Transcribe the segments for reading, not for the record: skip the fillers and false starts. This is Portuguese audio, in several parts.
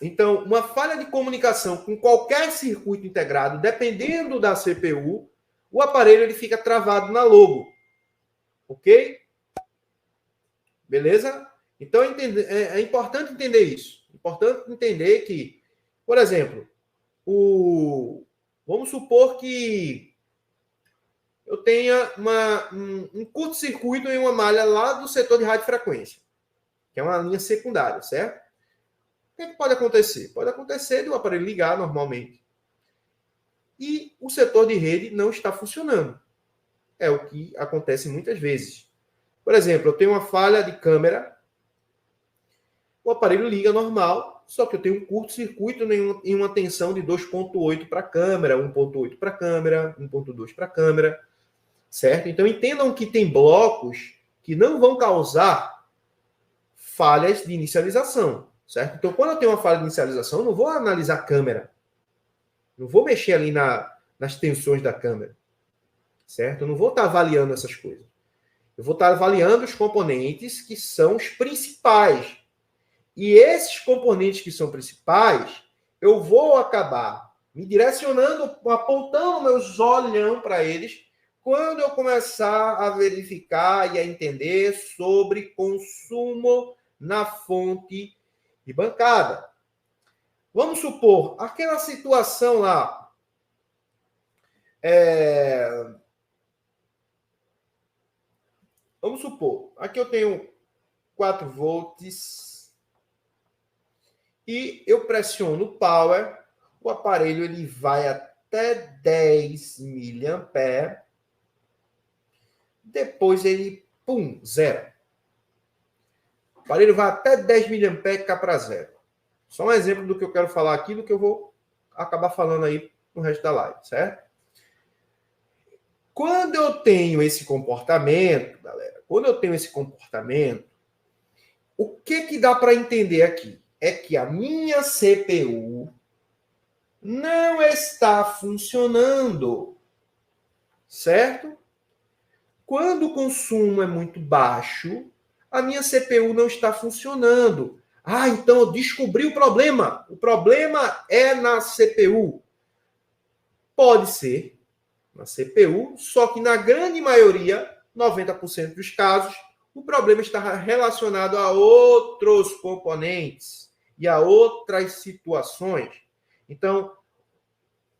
Então, uma falha de comunicação com qualquer circuito integrado, dependendo da CPU, o aparelho ele fica travado na logo. Ok? Beleza? Então, é importante entender isso. Importante entender que, por exemplo, vamos supor que eu tenha um curto-circuito em uma malha lá do setor de radiofrequência, que é uma linha secundária, certo? O que pode acontecer? Pode acontecer de o aparelho ligar normalmente e o setor de rede não está funcionando. É o que acontece muitas vezes. Por exemplo, eu tenho uma falha de câmera, o aparelho liga normal, só que eu tenho um curto-circuito em uma tensão de 2.8 para a câmera, 1.8 para a câmera, 1.2 para a câmera, certo? Então entendam que tem blocos que não vão causar falhas de inicialização, certo? Então quando eu tenho uma falha de inicialização, eu não vou analisar a câmera, não vou mexer ali nas tensões da câmera, certo? Eu não vou estar avaliando essas coisas. Eu vou estar avaliando os componentes que são os principais. E esses componentes que são principais, eu vou acabar me direcionando, apontando meus olhão para eles, quando eu começar a verificar e a entender sobre consumo na fonte de bancada. Vamos supor, aquela situação lá, vamos supor, aqui eu tenho 4 volts e eu pressiono o power, o aparelho ele vai até 10 mA, depois ele, zero. O aparelho vai até 10 mA e cai para zero. Só um exemplo do que eu quero falar aqui, do que eu vou acabar falando aí no resto da live, certo? Quando eu tenho esse comportamento, galera, o que dá para entender aqui? É que a minha CPU não está funcionando, certo? Quando o consumo é muito baixo, a minha CPU não está funcionando. Ah, então eu descobri o problema. O problema é na CPU. Pode ser na CPU, só que na grande maioria, 90% dos casos, o problema está relacionado a outros componentes e a outras situações. Então,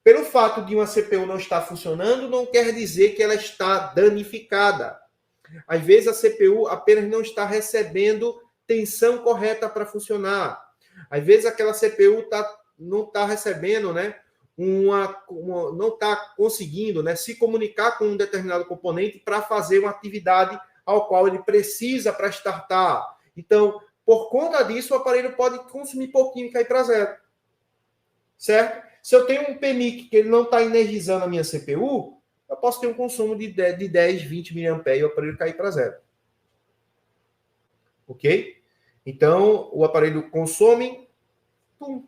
pelo fato de uma CPU não estar funcionando, não quer dizer que ela está danificada. Às vezes a CPU apenas não está recebendo tensão correta para funcionar. Às vezes aquela CPU não está recebendo, né, não está conseguindo, né, se comunicar com um determinado componente para fazer uma atividade ao qual ele precisa para startar. Então, por conta disso, o aparelho pode consumir pouquinho e cair para zero. Certo? Se eu tenho um PMIC que ele não está energizando a minha CPU, eu posso ter um consumo de 10, 20 mA e o aparelho cair para zero. Ok? Então, o aparelho consome,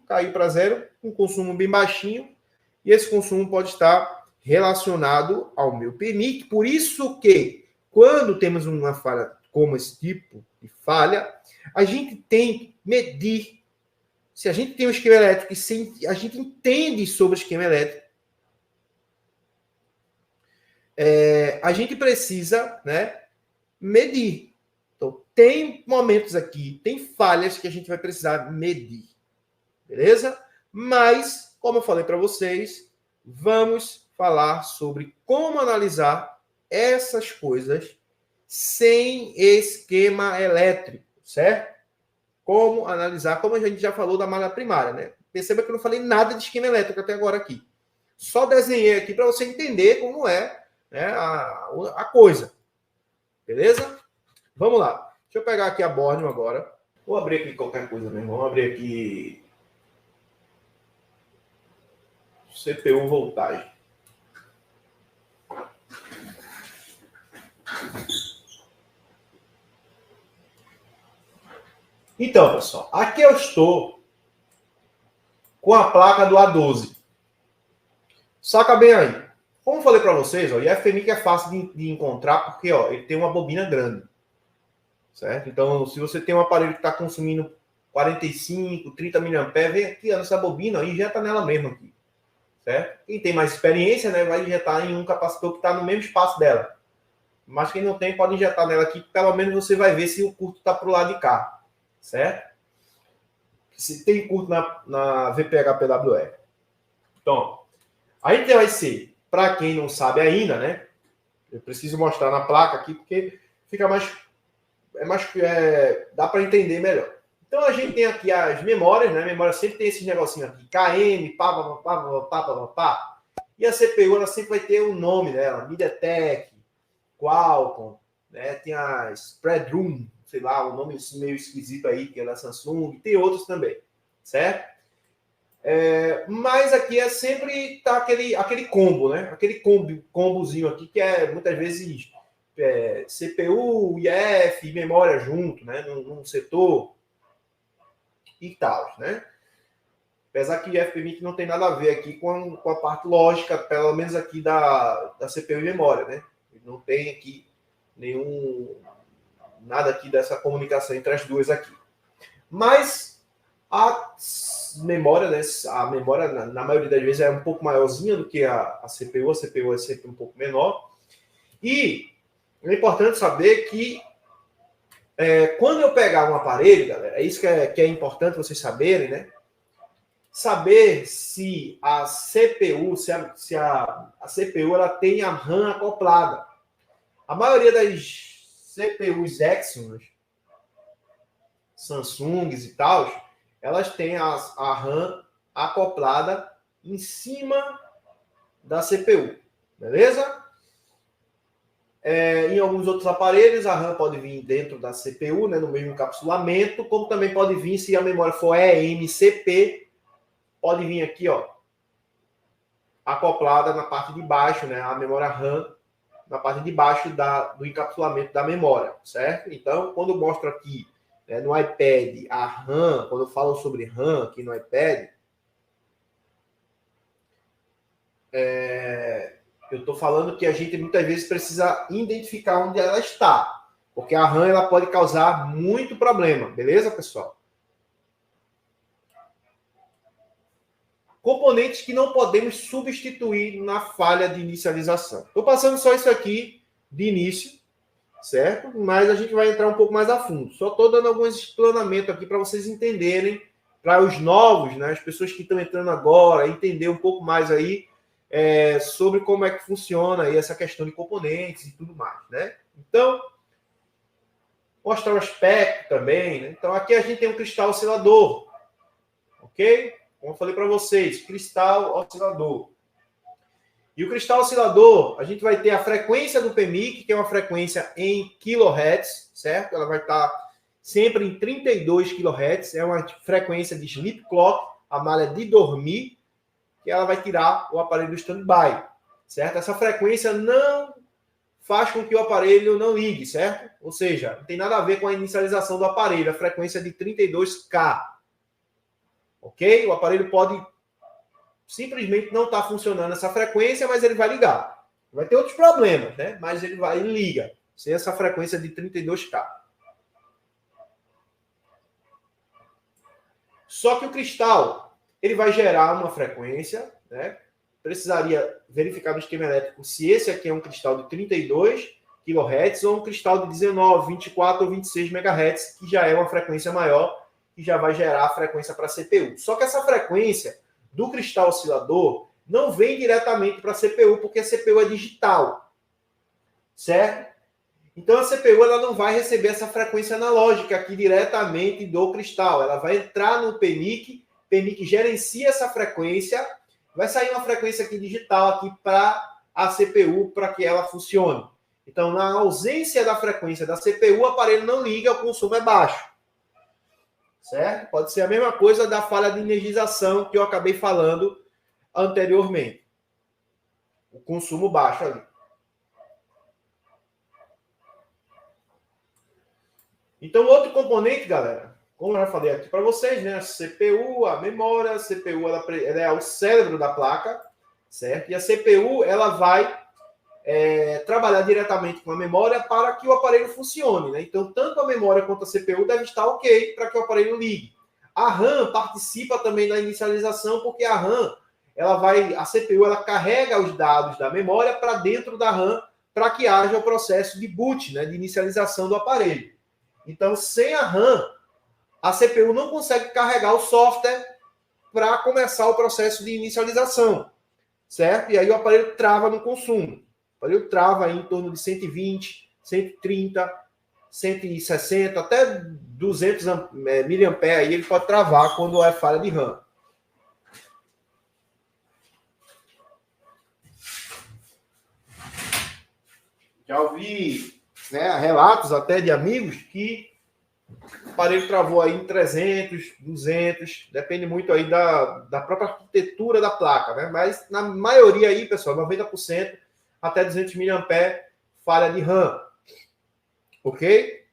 caiu para zero, um consumo bem baixinho, e esse consumo pode estar relacionado ao meu PMIC. Por isso que, quando temos uma falha como esse tipo de falha, a gente tem que medir. Se a gente tem um esquema elétrico e se a gente entende sobre o esquema elétrico, a gente precisa, né, medir. Então, tem momentos aqui, tem falhas que a gente vai precisar medir. Beleza? Mas, como eu falei para vocês, vamos falar sobre como analisar essas coisas sem esquema elétrico, certo? Como analisar, como a gente já falou da malha primária, né? Perceba que eu não falei nada de esquema elétrico até agora aqui. Só desenhei aqui para você entender como é, né, a coisa. Beleza? Vamos lá. Deixa eu pegar aqui a Borneo agora. Vou abrir aqui qualquer coisa mesmo. Vamos abrir aqui CPU voltagem. Então, pessoal, aqui eu estou com a placa do A12. Saca bem aí. Como eu falei para vocês, ó, o IFMIC é fácil de encontrar porque ó, ele tem uma bobina grande. Certo? Então, se você tem um aparelho que está consumindo 45, 30 mAh, vem aqui nessa bobina e injeta nela mesmo aqui, certo? Quem tem mais experiência, né, vai injetar em um capacitor que está no mesmo espaço dela. Mas quem não tem, pode injetar nela aqui, pelo menos você vai ver se o curto está para o lado de cá, certo? Se tem curto na VPH-PWR. Então, a gente vai ser, para quem não sabe ainda, né? Eu preciso mostrar na placa aqui, porque fica mais dá para entender melhor. Então, a gente tem aqui as memórias, né? A memória sempre tem esses negocinhos aqui, KM, pá. E a CPU, ela sempre vai ter o nome dela, MediaTek, Qualcomm, né? Tem a Spreadroom, sei lá, um nome meio esquisito aí, que é da Samsung, tem outros também, certo? Mas aqui é sempre tá aquele combo, né? Aquele combozinho aqui que é muitas vezes CPU, IF, memória junto, né? Num setor e tal, né? Apesar que o IF não tem nada a ver aqui com a parte lógica, pelo menos aqui da CPU e memória, né? Não tem aqui nada aqui dessa comunicação entre as duas aqui. Mas a memória, né? A memória, na maioria das vezes, é um pouco maiorzinha do que a CPU. A CPU é sempre um pouco menor. E é importante saber que quando eu pegar um aparelho, galera, é isso que é importante vocês saberem, né? Saber se a CPU, se a CPU ela tem a RAM acoplada. A maioria das CPUs Exynos, Samsungs e tal, elas têm a RAM acoplada em cima da CPU, beleza? Em alguns outros aparelhos, a RAM pode vir dentro da CPU, né, no mesmo encapsulamento, como também pode vir, se a memória for eMCP, pode vir aqui, ó, acoplada na parte de baixo, né, a memória RAM, na parte de baixo do encapsulamento da memória, certo? Então, quando eu mostro aqui, né, no iPad, a RAM, quando eu falo sobre RAM aqui no iPad, eu estou falando que a gente muitas vezes precisa identificar onde ela está, porque a RAM ela pode causar muito problema, beleza, pessoal? Componentes que não podemos substituir na falha de inicialização. Estou passando só isso aqui de início, certo? Mas a gente vai entrar um pouco mais a fundo. Só estou dando alguns explanamentos aqui para vocês entenderem, para os novos, né, as pessoas que estão entrando agora, entender um pouco mais aí sobre como é que funciona aí essa questão de componentes e tudo mais, né? Então, mostrar o aspecto também, né? Então, aqui a gente tem um cristal oscilador, ok? Como eu falei para vocês, cristal oscilador. E o cristal oscilador, a gente vai ter a frequência do PMIC, que é uma frequência em kHz, certo? Ela vai estar sempre em 32 kHz, é uma frequência de sleep clock, a malha de dormir, que ela vai tirar o aparelho do standby, certo? Essa frequência não faz com que o aparelho não ligue, certo? Ou seja, não tem nada a ver com a inicialização do aparelho, a frequência é de 32K. Ok? O aparelho pode simplesmente não estar funcionando essa frequência, mas ele vai ligar. Vai ter outros problemas, né? Mas ele liga, sem essa frequência de 32K. Só que o cristal, ele vai gerar uma frequência, né? Precisaria verificar no esquema elétrico se esse aqui é um cristal de 32 kHz ou um cristal de 19, 24 ou 26 MHz, que já é uma frequência maior, que já vai gerar a frequência para a CPU. Só que essa frequência do cristal oscilador não vem diretamente para a CPU, porque a CPU é digital, certo? Então a CPU ela não vai receber essa frequência analógica aqui diretamente do cristal. Ela vai entrar no PMIC, o PMIC gerencia essa frequência, vai sair uma frequência aqui digital aqui para a CPU para que ela funcione. Então, na ausência da frequência da CPU, o aparelho não liga, o consumo é baixo. Certo? Pode ser a mesma coisa da falha de energização que eu acabei falando anteriormente. O consumo baixo ali. Então, outro componente, galera, como eu já falei aqui para vocês, né? A CPU, a memória, a CPU ela é o cérebro da placa, certo? E a CPU ela vai trabalhar diretamente com a memória para que o aparelho funcione, né? Então, tanto a memória quanto a CPU devem estar ok para que o aparelho ligue. A RAM participa também da inicialização, porque a RAM, a CPU, ela carrega os dados da memória para dentro da RAM para que haja o processo de boot, né, de inicialização do aparelho. Então, sem a RAM, a CPU não consegue carregar o software para começar o processo de inicialização, certo? E aí o aparelho trava no consumo. O aparelho trava em torno de 120, 130, 160, até 200 miliamperes, aí ele pode travar quando é falha de RAM. Já ouvi, né, relatos até de amigos que o aparelho travou aí em 300, 200, depende muito aí da própria arquitetura da placa, né? Mas na maioria aí, pessoal, 90%, até 200 mAh falha de RAM. Ok?